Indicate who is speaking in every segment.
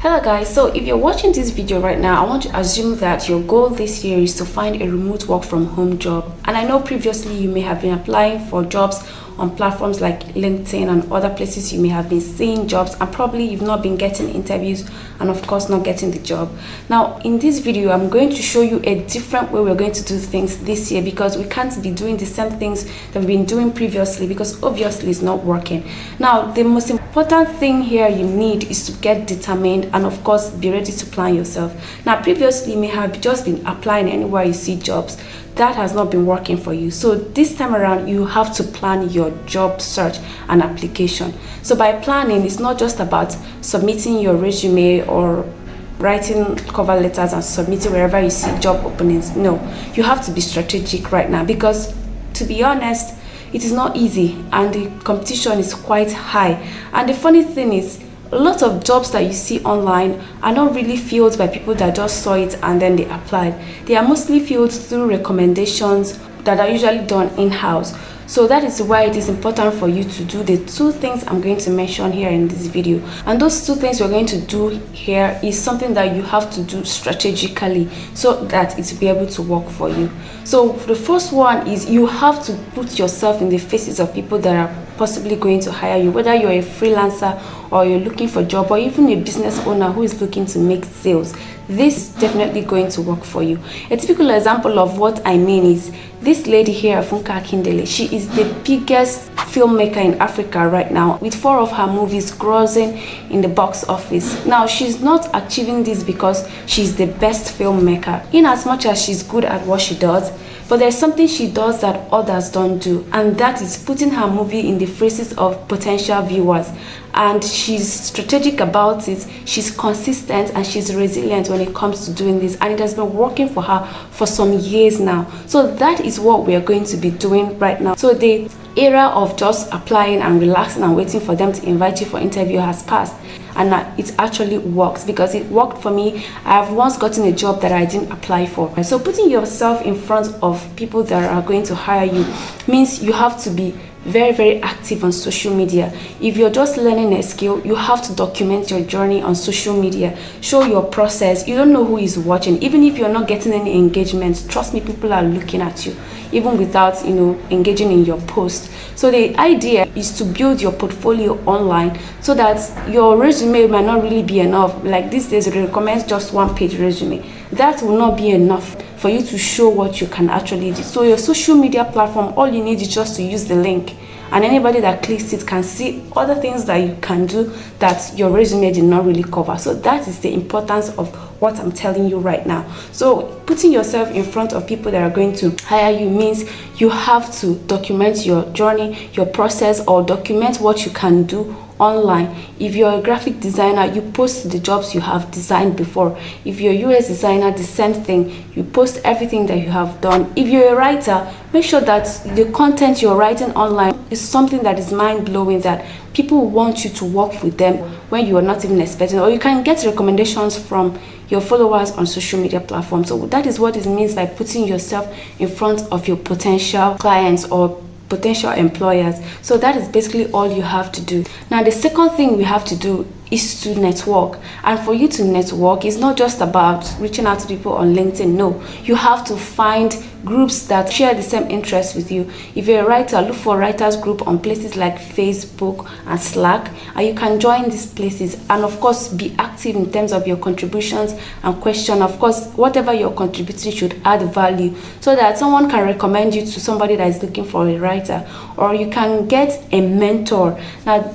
Speaker 1: Hello guys, so if you're watching this video right now, I want to assume that your goal this year is to find a remote work from home job. And I know previously you may have been applying for jobs on platforms like LinkedIn and other places. You may have been seeing jobs and probably you've not been getting interviews and of course not getting the job. Now in this video, I'm going to show you a different way we're going to do things this year, because we can't be doing the same things that we've been doing previously, because obviously it's not working. Now the most important thing here you need is to get determined and of course be ready to plan yourself. Now previously you may have just been applying anywhere you see jobs. That has not been working for you. So this time around, you have to plan your job search and application. So by planning, it's not just about submitting your resume or writing cover letters and submitting wherever you see job openings. No, you have to be strategic right now, because to be honest, it is not easy and the competition is quite high. And the funny thing is, a lot of jobs that you see online are not really filled by people that just saw it and then they applied. They are mostly filled through recommendations that are usually done in-house. So that is why it is important for you to do the two things I'm going to mention here in this video. And those two things we're going to do here is something that you have to do strategically so that it will be able to work for you. So the first one is you have to put yourself in the faces of people that are possibly going to hire you, whether you're a freelancer or you're looking for a job, or even a business owner who is looking to make sales. This is definitely going to work for you. A typical example of what I mean is this lady here, Funka Akindele. She is the biggest filmmaker in Africa right now, with 4 of her movies grossing in the box office. Now she's not achieving this because she's the best filmmaker, in as much as she's good at what she does, but there's something she does that others don't do, and that is putting her movie in the faces of potential viewers. And she's strategic about it, she's consistent, and she's resilient when it comes to doing this, and it has been working for her for some years now. So that is what we are going to be doing right now. So the era of just applying and relaxing and waiting for them to invite you for interview has passed, and it actually works, because it worked for me. I have once gotten a job that I didn't apply for. So putting yourself in front of people that are going to hire you means you have to be very active on social media. If you're just learning a skill, you have to document your journey on social media. Show your process. You don't know who is watching. Even if you're not getting any engagement, trust me, people are looking at you, even without engaging in your post. So the idea is to build your portfolio online, so that your resume might not really be enough. Like these days, they recommend just 1-page resume. That will not be enough for you to show what you can actually do. So your social media platform, all you need is just to use the link, and anybody that clicks it can see other things that you can do that your resume did not really cover. So that is the importance of what I'm telling you right now. So putting yourself in front of people that are going to hire you means you have to document your journey, your process, or document what you can do online. If you're a graphic designer, you post the jobs you have designed before. If you're a UX designer, the same thing. You post everything that you have done. If you're a writer, make sure that the content you're writing online is something that is mind-blowing, that people want you to work with them when you are not even expecting, or you can get recommendations from your followers on social media platforms. So that is what it means by putting yourself in front of your potential clients or potential employers. So that is basically all you have to do. Now the second thing we have to do is to network. And for you to network, it's not just about reaching out to people on LinkedIn. No, you have to find groups that share the same interests with you. If you're a writer, look for writers group on places like Facebook and Slack, and you can join these places. And of course, be active in terms of your contributions and question. Of course, whatever you're contributing should add value, so that someone can recommend you to somebody that is looking for a writer, or you can get a mentor. Now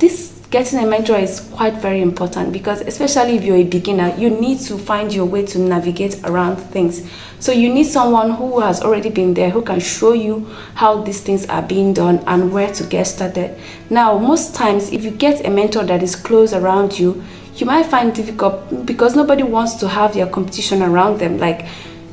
Speaker 1: getting a mentor is quite very important, because especially if you're a beginner, you need to find your way to navigate around things. So you need someone who has already been there, who can show you how these things are being done and where to get started. Now, most times, if you get a mentor that is close around you, you might find it difficult, because nobody wants to have their competition around them. Like,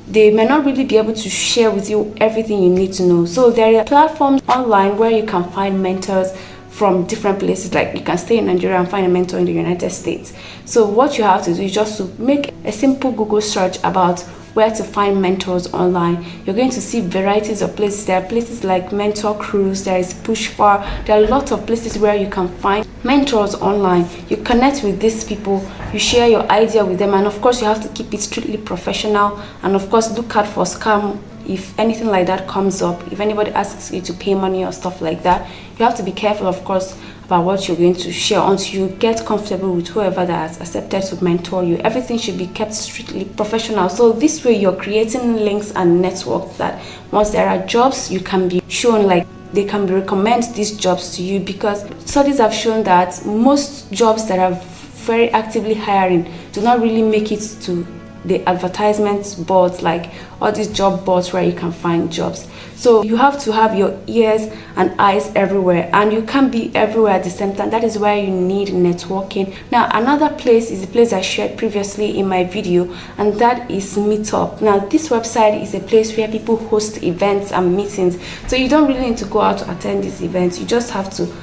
Speaker 1: they may not really be able to share with you everything you need to know. So there are platforms online where you can find mentors from different places. Like you can stay in Nigeria and find a mentor in the United States. So what you have to do is just to make a simple Google search about where to find mentors online. You're going to see varieties of places. There are places like Mentor Cruise, there is Push Far, there are lots of places where you can find mentors online. You connect with these people, you share your idea with them, and of course you have to keep it strictly professional, and of course look out for scam if anything like that comes up. If anybody asks you to pay money or stuff like that, you have to be careful, of course, about what you're going to share until you get comfortable with whoever that has accepted to mentor you. Everything should be kept strictly professional. So this way you're creating links and networks that once there are jobs, you can be shown, like they can recommend these jobs to you, because studies have shown that most jobs that are very actively hiring do not really make it to the advertisement boards, like all these job boards where you can find jobs. So you have to have your ears and eyes everywhere, and you can't be everywhere at the same time. That is why you need networking. Now another place is the place I shared previously in my video, and that is Meetup. Now this website is a place where people host events and meetings, so you don't really need to go out to attend these events. You just have to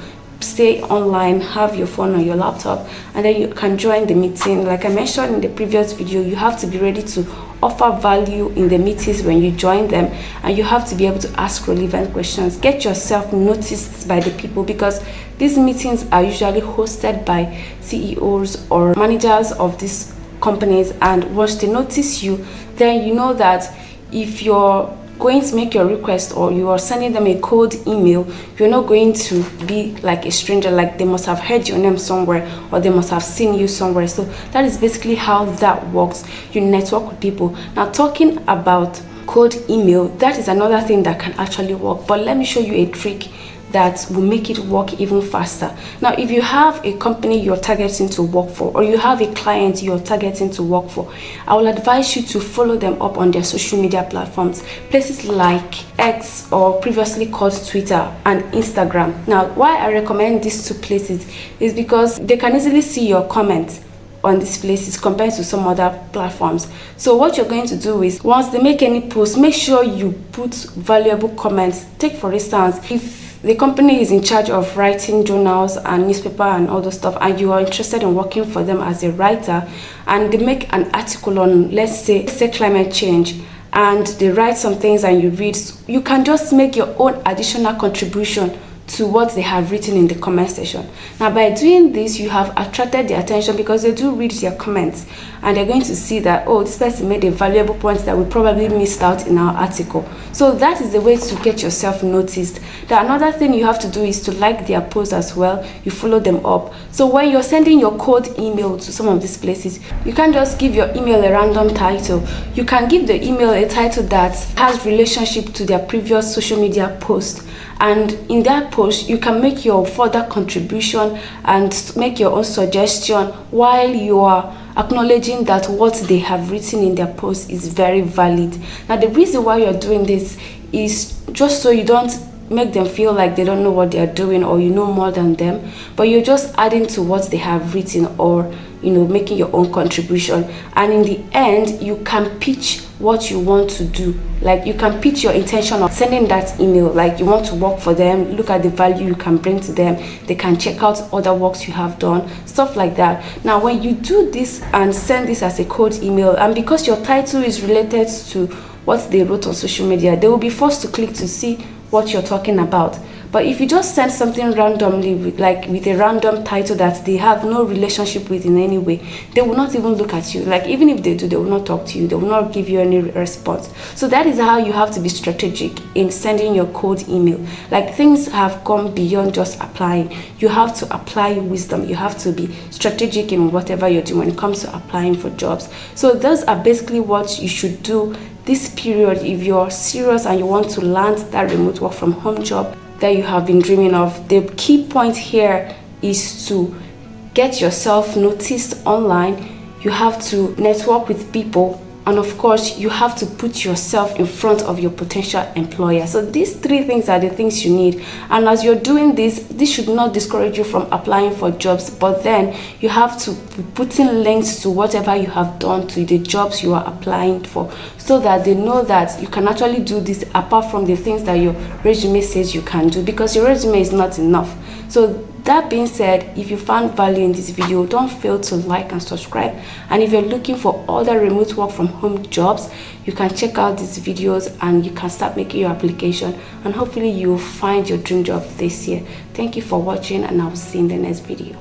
Speaker 1: stay online, have your phone or your laptop, and then you can join the meeting. Like I mentioned in the previous video, you have to be ready to offer value in the meetings when you join them, and you have to be able to ask relevant questions. Get yourself noticed by the people, because these meetings are usually hosted by CEOs or managers of these companies, and once they notice you, then you know that if you're going to make your request or you are sending them a cold email, you're not going to be like a stranger, like they must have heard your name somewhere or they must have seen you somewhere. So that is basically how that works. You network with people. Now talking about cold email, that is another thing that can actually work, but let me show you a trick that will make it work even faster. Now if you have a company you're targeting to work for, or you have a client you're targeting to work for, I will advise you to follow them up on their social media platforms, places like X, or previously called Twitter, and Instagram. Now why I recommend these two places is because they can easily see your comments on these places compared to some other platforms. So what you're going to do is, once they make any post, make sure you put valuable comments. Take for instance, if the company is in charge of writing journals and newspaper and all those stuff, and you are interested in working for them as a writer, and they make an article on, let's say climate change, and they write some things and you read, you can just make your own additional contribution to what they have written in the comment section. Now by doing this, you have attracted their attention, because they do read their comments and they're going to see that, oh, this person made a valuable point that we probably missed out in our article. So that is the way to get yourself noticed. Now another thing you have to do is to like their posts as well. You follow them up. So when you're sending your cold email to some of these places, you can't just give your email a random title. You can give the email a title that has relationship to their previous social media post, and in that post you can make your further contribution and make your own suggestion while you are acknowledging that what they have written in their post is very valid. Now the reason why you're doing this is just so you don't make them feel like they don't know what they're doing, or you know more than them, but you're just adding to what they have written, or making your own contribution. And in the end, you can pitch what you want to do. Like you can pitch your intention of sending that email, like you want to work for them, look at the value you can bring to them, they can check out other works you have done, stuff like that. Now when you do this and send this as a cold email, and because your title is related to what they wrote on social media, they will be forced to click to see what you're talking about. But if you just send something randomly, with a random title that they have no relationship with in any way, they will not even look at you. Like even if they do, they will not talk to you, they will not give you any response. So that is how you have to be strategic in sending your cold email. Like things have gone beyond just applying. You have to apply wisdom. You have to be strategic in whatever you're doing when it comes to applying for jobs. So those are basically what you should do this period if you're serious and you want to land that remote work from home job that you have been dreaming of. The key point here is to get yourself noticed online. You have to network with people, and of course you have to put yourself in front of your potential employer. So these three things are the things you need, and as you're doing this should not discourage you from applying for jobs, but then you have to be putting links to whatever you have done to the jobs you are applying for, so that they know that you can actually do this apart from the things that your resume says you can do, because your resume is not enough. So That being said, if you found value in this video, don't fail to like and subscribe. And if you're looking for other remote work from home jobs, you can check out these videos and you can start making your application, and hopefully you'll find your dream job this year. Thank you for watching, and I'll see you in the next video.